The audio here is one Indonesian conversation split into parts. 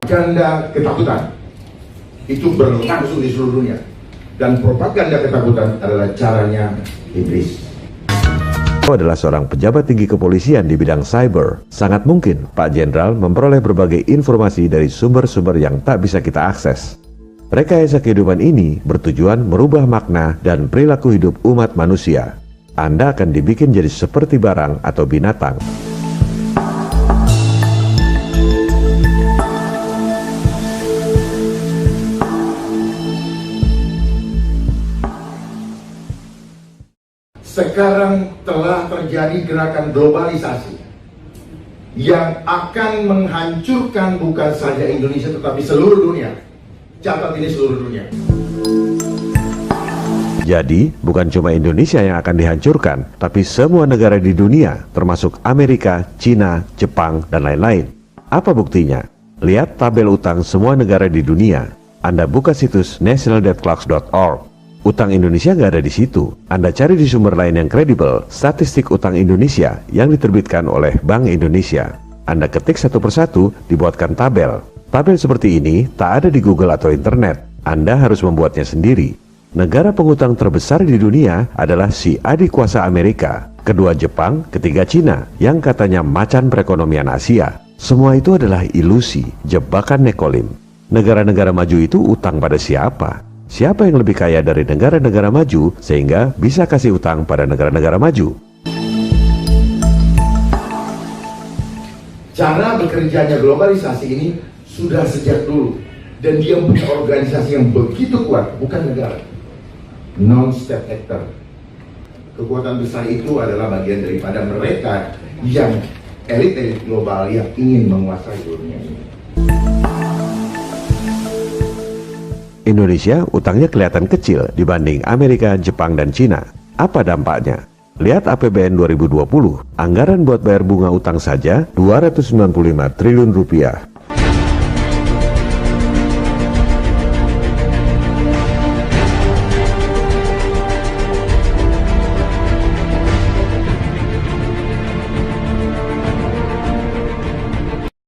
propaganda ketakutan itu berlangsung di seluruh dunia, dan propaganda ketakutan adalah caranya iblis. Adalah seorang pejabat tinggi kepolisian di bidang cyber. Sangat mungkin Pak Jenderal memperoleh berbagai informasi dari sumber-sumber yang tak bisa kita akses. Rekayasa kehidupan ini bertujuan merubah makna dan perilaku hidup umat manusia. Anda akan dibikin jadi seperti barang atau binatang. Sekarang telah terjadi gerakan globalisasi yang akan menghancurkan bukan saja Indonesia tetapi seluruh dunia. Catat ini, seluruh dunia. Jadi, bukan cuma Indonesia yang akan dihancurkan, tapi semua negara di dunia, termasuk Amerika, Cina, Jepang, dan lain-lain. Apa buktinya? Lihat tabel utang semua negara di dunia. Anda buka situs nationaldebtclocks.org. Utang Indonesia nggak ada di situ. Anda cari di sumber lain yang kredibel, statistik utang Indonesia yang diterbitkan oleh Bank Indonesia. Anda ketik satu persatu, dibuatkan tabel. Tabel seperti ini tak ada di Google atau internet. Anda harus membuatnya sendiri. Negara pengutang terbesar di dunia adalah si adik kuasa Amerika, kedua Jepang, ketiga Cina, yang katanya macan perekonomian Asia. Semua itu adalah ilusi, jebakan Nekolim. Negara-negara maju itu utang pada siapa? Siapa yang lebih kaya dari negara-negara maju sehingga bisa kasih utang pada negara-negara maju? Cara bekerjanya globalisasi ini sudah sejak dulu, dan dia punya organisasi yang begitu kuat, bukan negara. Non-state actor. Kekuatan besar itu adalah bagian daripada mereka yang elit-elit global yang ingin menguasai dunia ini. Indonesia utangnya kelihatan kecil dibanding Amerika, Jepang, dan Cina. Apa dampaknya? Lihat APBN 2020, anggaran buat bayar bunga utang saja 295 triliun rupiah.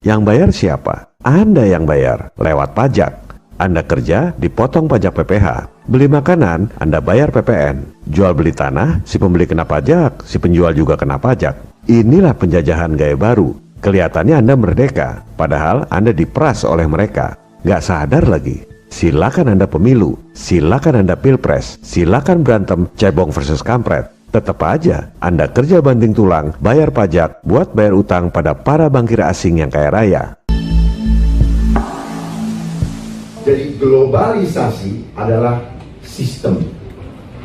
Yang bayar siapa? Anda yang bayar, lewat pajak. Anda kerja, dipotong pajak PPH. Beli makanan, Anda bayar PPN. Jual beli tanah, si pembeli kena pajak, si penjual juga kena pajak. Inilah penjajahan gaya baru. Kelihatannya Anda merdeka, padahal Anda diperas oleh mereka. Gak sadar lagi. Silakan Anda pemilu, silakan Anda pilpres, silakan berantem cebong versus kampret. Tetap aja Anda kerja banting tulang, bayar pajak, buat bayar utang pada para bankir asing yang kaya raya. Jadi globalisasi adalah sistem.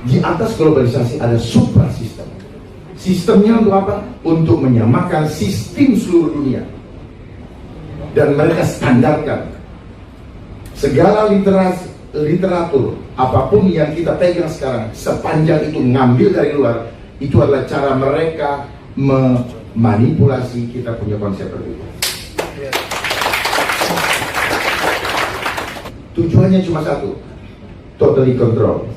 Di atas globalisasi ada suprasistem. Sistemnya untuk apa? Untuk menyamakan sistem seluruh dunia. Dan mereka standarkan. Segala literatur, apapun yang kita pegang sekarang, sepanjang itu ngambil dari luar, itu adalah cara mereka memanipulasi kita punya konsep berbeda. Tujuannya cuma satu, totally control.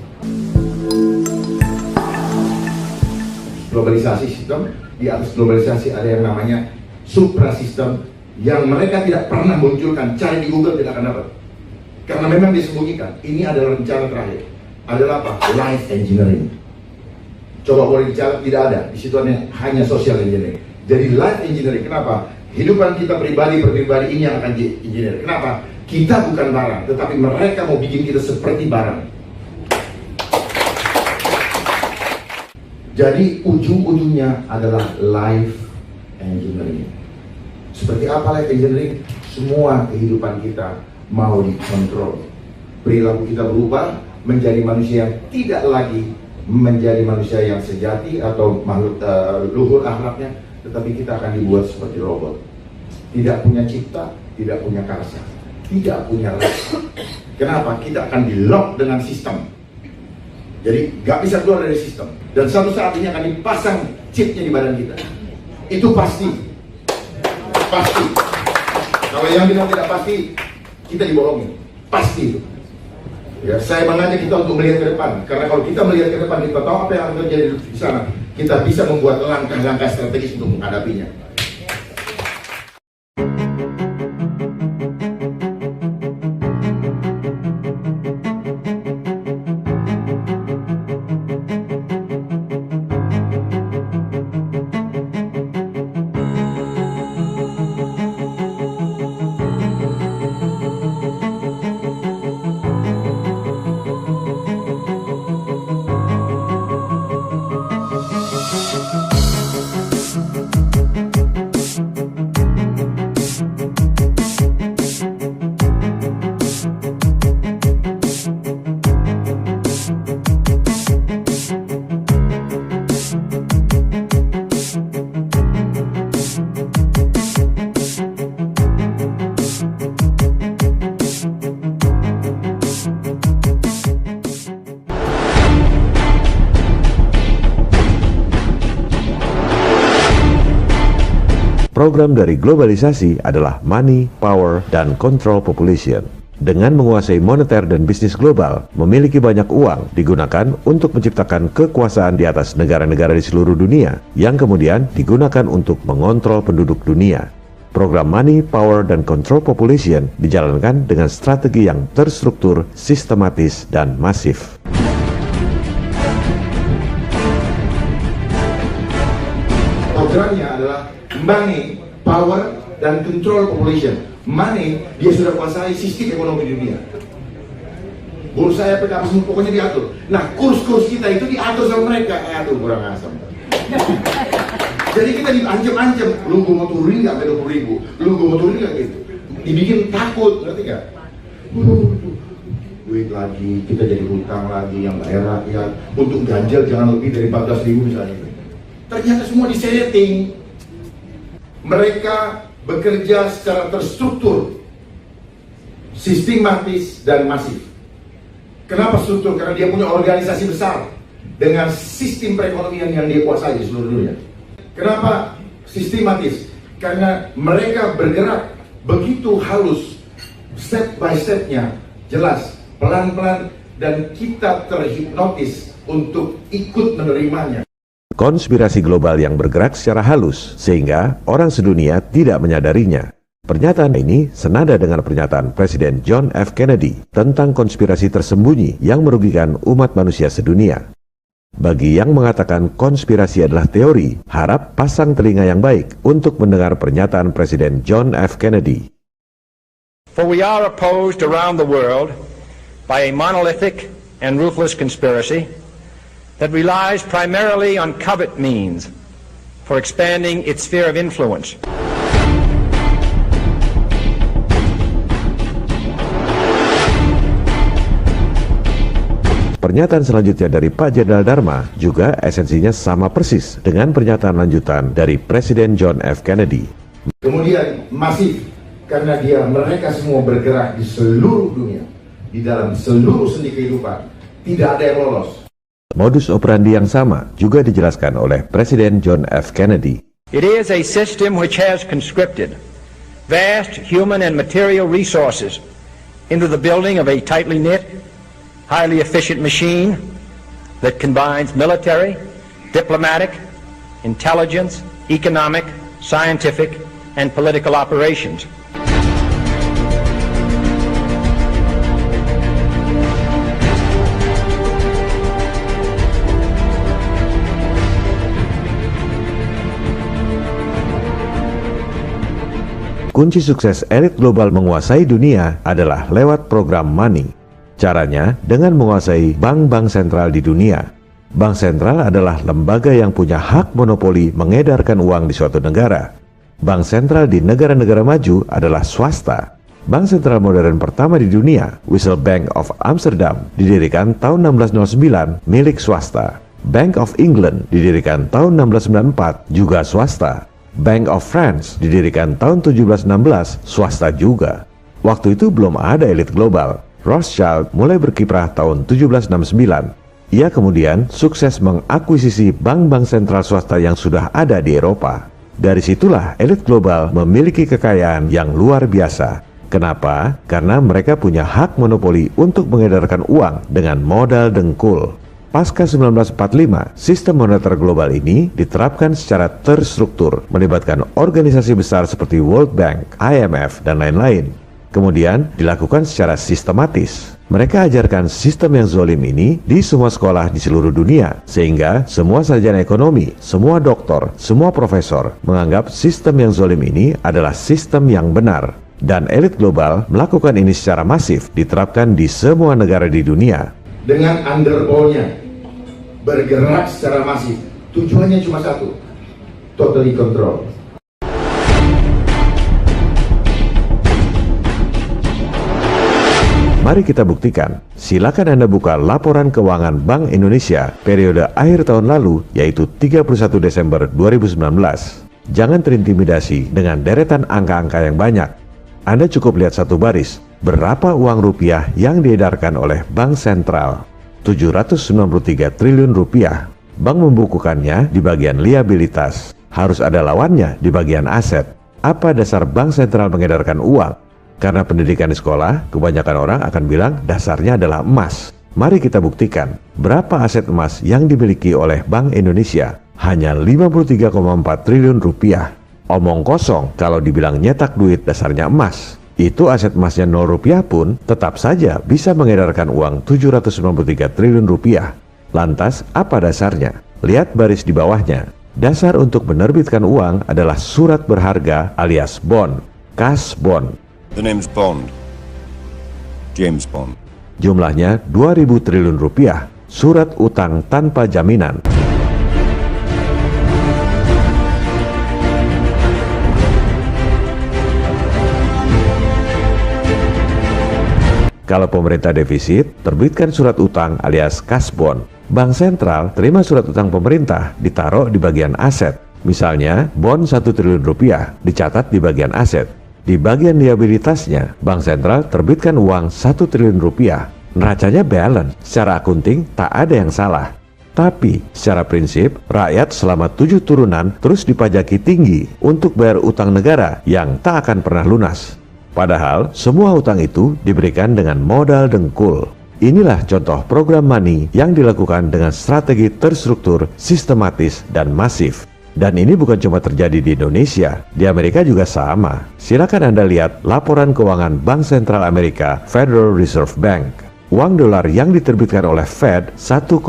Globalisasi sistem, di atas globalisasi ada yang namanya suprasistem, yang mereka tidak pernah munculkan, cari di Google tidak akan dapat. Karena memang disembunyikan. Ini adalah rencana terakhir. Adalah apa? Life engineering. Coba boleh dicatat, tidak ada. Di situ hanya social engineering. Jadi life engineering, kenapa? Hidupan kita pribadi ini yang akan di-engineer. Kenapa? Kita bukan barang, tetapi mereka mau bikin kita seperti barang. Jadi ujung-ujungnya adalah life engineering. Seperti apa life engineering? Semua kehidupan kita mau dikontrol. Perilaku kita berubah menjadi manusia yang tidak lagi menjadi manusia yang sejati atau makhluk luhur akhlaknya, tetapi kita akan dibuat seperti robot. Tidak punya cipta, tidak punya karsa, tidak punya rasa. Kenapa? Kita akan di-lock dengan sistem. Jadi gak bisa keluar dari sistem. Dan satu saat ini akan dipasang chipnya di badan kita. Itu pasti. Pasti. Kalau yang bilang tidak pasti, kita dibohongin. Pasti itu. Ya, saya mengajak kita untuk melihat ke depan. Karena kalau kita melihat ke depan, kita tahu apa yang akan terjadi di sana. Kita bisa membuat langkah-langkah strategis untuk menghadapinya. Program dari globalisasi adalah money, power, dan control population. Dengan menguasai moneter dan bisnis global, memiliki banyak uang digunakan untuk menciptakan kekuasaan di atas negara-negara di seluruh dunia yang kemudian digunakan untuk mengontrol penduduk dunia. Program Money, Power, dan Control Population dijalankan dengan strategi yang terstruktur, sistematis, dan masif. Programnya adalah Money, Power, dan Control Population. Money, dia sudah kuasai sistem ekonomi dunia. Bursa efek apa semua pokoknya diatur. Nah, kurs-kurs kita itu diatur sama mereka. Aduh, kurang asam. Jadi kita diancam-ancam, lu gue mau turunin nggak 20.000, lu gue mau turunin nggak gitu. Dibikin takut, ngerti nggak? Duit lagi, kita jadi hutang lagi yang nggak rakyat. Untuk ganjil jangan lebih dari 14.000 misalnya. Ternyata semua disetting. Mereka bekerja secara terstruktur, sistematis, dan masif. Kenapa struktur? Karena dia punya organisasi besar dengan sistem perekonomian yang dia kuasai di seluruh dunia. Kenapa sistematis? Karena mereka bergerak begitu halus, step by stepnya, jelas, pelan-pelan, dan kita terhipnotis untuk ikut menerimanya. Konspirasi global yang bergerak secara halus, sehingga orang sedunia tidak menyadarinya. Pernyataan ini senada dengan pernyataan Presiden John F. Kennedy tentang konspirasi tersembunyi yang merugikan umat manusia sedunia. Bagi yang mengatakan konspirasi adalah teori, harap pasang telinga yang baik untuk mendengar pernyataan Presiden John F. Kennedy. For we are opposed around the world by a monolithic and ruthless conspiracy that relies primarily on covert means for expanding its sphere of influence. Pernyataan selanjutnya dari Pak Jenderal Dharma juga esensinya sama persis dengan pernyataan lanjutan dari Presiden John F. Kennedy. Kemudian masif, karena mereka semua bergerak di seluruh dunia, di dalam seluruh sendi kehidupan, tidak ada yang lolos. Modus operandi yang sama juga dijelaskan oleh Presiden John F. Kennedy. It is a system which has conscripted vast human and material resources into the building of a tightly knit, highly efficient machine that combines military, diplomatic, intelligence, economic, scientific, and political operations. Kunci sukses elit global menguasai dunia adalah lewat program money. Caranya dengan menguasai bank-bank sentral di dunia. Bank sentral adalah lembaga yang punya hak monopoli mengedarkan uang di suatu negara. Bank sentral di negara-negara maju adalah swasta. Bank sentral modern pertama di dunia, Wissel Bank of Amsterdam, didirikan tahun 1609 milik swasta. Bank of England didirikan tahun 1694 juga swasta. Bank of France didirikan tahun 1716 swasta juga. Waktu itu belum ada elit global. Rothschild mulai berkiprah tahun 1769. Ia kemudian sukses mengakuisisi bank-bank sentral swasta yang sudah ada di Eropa. Dari situlah elit global memiliki kekayaan yang luar biasa. Kenapa? Karena mereka punya hak monopoli untuk mengedarkan uang dengan modal dengkul. Pasca 1945, sistem moneter global ini diterapkan secara terstruktur, melibatkan organisasi besar seperti World Bank, IMF, dan lain-lain. Kemudian dilakukan secara sistematis. Mereka ajarkan sistem yang zolim ini di semua sekolah di seluruh dunia, sehingga semua sarjana ekonomi, semua doktor, semua profesor menganggap sistem yang zolim ini adalah sistem yang benar. Dan elit global melakukan ini secara masif, diterapkan di semua negara di dunia. Dengan underball-nya bergerak secara masif, tujuannya cuma satu, totally control. Mari kita buktikan. Silakan Anda buka laporan keuangan Bank Indonesia periode akhir tahun lalu, yaitu 31 Desember 2019. Jangan terintimidasi dengan deretan angka-angka yang banyak. Anda cukup lihat satu baris, berapa uang rupiah yang diedarkan oleh Bank Sentral. 793 triliun rupiah. Bank membukukannya di bagian liabilitas. harus ada lawannya di bagian aset. Apa dasar bank sentral mengedarkan uang? Karena pendidikan di sekolah, kebanyakan orang akan bilang dasarnya adalah emas. Mari kita buktikan berapa aset emas yang dimiliki oleh Bank Indonesia. Hanya 53,4 triliun rupiah. Omong kosong kalau dibilang nyetak duit dasarnya emas. Itu aset emasnya 0 rupiah pun tetap saja bisa mengedarkan uang 793 triliun rupiah. Lantas apa dasarnya? Lihat baris di bawahnya. Dasar untuk menerbitkan uang adalah surat berharga alias bond, cash bond. The name's Bond. James Bond. Jumlahnya 2.000 triliun rupiah, surat utang tanpa jaminan. Kalau pemerintah defisit, terbitkan surat utang alias cash bond. Bank sentral terima surat utang pemerintah, ditaruh di bagian aset. Misalnya, bond 1 triliun rupiah dicatat di bagian aset. Di bagian liabilitasnya, bank sentral terbitkan uang 1 triliun rupiah. Neracanya balance, secara akunting tak ada yang salah. Tapi, secara prinsip, rakyat selama 7 turunan terus dipajaki tinggi untuk bayar utang negara yang tak akan pernah lunas. Padahal, semua utang itu diberikan dengan modal dengkul. Inilah contoh program money yang dilakukan dengan strategi terstruktur, sistematis, dan masif. Dan ini bukan cuma terjadi di Indonesia, di Amerika juga sama. Silakan Anda lihat laporan keuangan Bank Sentral Amerika, Federal Reserve Bank. Uang dolar yang diterbitkan oleh Fed 1,7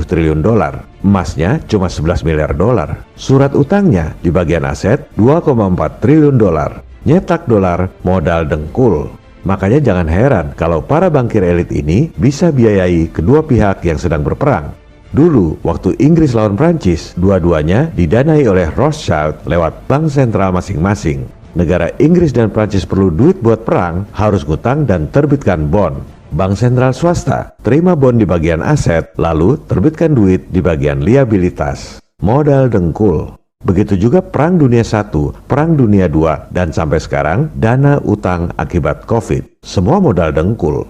triliun dolar. Emasnya cuma 11 miliar dolar. Surat utangnya di bagian aset 2,4 triliun dolar. Nyetak dolar modal dengkul. Makanya jangan heran kalau para bankir elit ini bisa biayai kedua pihak yang sedang berperang. Dulu, waktu Inggris lawan Prancis, dua-duanya didanai oleh Rothschild lewat bank sentral masing-masing. Negara Inggris dan Prancis perlu duit buat perang, harus ngutang dan terbitkan bond. Bank sentral swasta terima bond di bagian aset, lalu terbitkan duit di bagian liabilitas. Modal dengkul. Begitu juga Perang Dunia I, Perang Dunia II, dan sampai sekarang dana utang akibat COVID. Semua modal dengkul.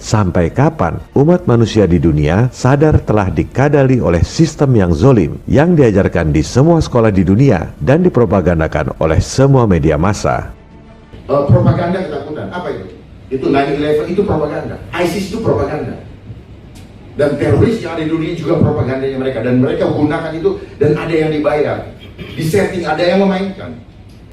Sampai kapan umat manusia di dunia sadar telah dikadali oleh sistem yang zolim yang diajarkan di semua sekolah di dunia dan dipropagandakan oleh semua media massa? Propaganda ketakutan, apa itu? Itu 9/11 itu propaganda, ISIS itu propaganda, dan teroris yang ada di dunia juga propagandanya mereka, dan mereka gunakan itu dan ada yang dibayar, disetting, ada yang memainkan.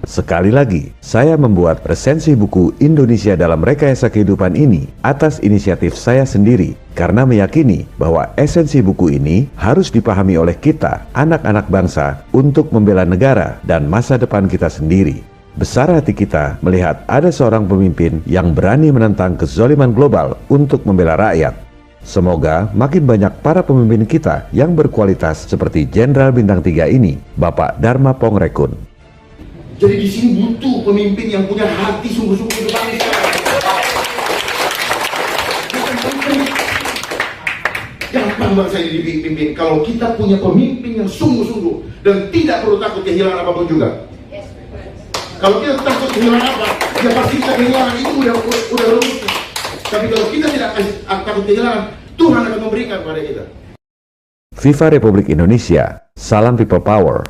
Sekali lagi, saya membuat resensi buku Indonesia dalam Rekayasa Kehidupan ini atas inisiatif saya sendiri karena meyakini bahwa esensi buku ini harus dipahami oleh kita, anak-anak bangsa, untuk membela negara dan masa depan kita sendiri. Besar hati kita melihat ada seorang pemimpin yang berani menentang kezaliman global untuk membela rakyat. Semoga makin banyak para pemimpin kita yang berkualitas seperti Jenderal Bintang 3 ini, Bapak Dharma Pongrekun. Jadi di sini butuh pemimpin yang punya hati sungguh-sungguh untuk bangsa. Gampang bangsa ini dipimpin kalau kita punya pemimpin yang sungguh-sungguh dan tidak perlu takut kehilangan apapun juga. Kalau kita takut kehilangan apa, ya pasti kita kehilangan, itu udah rumus. Tapi kalau kita tidak takut kehilangan, Tuhan akan memberikan kepada kita. Viva Republik Indonesia, salam people power.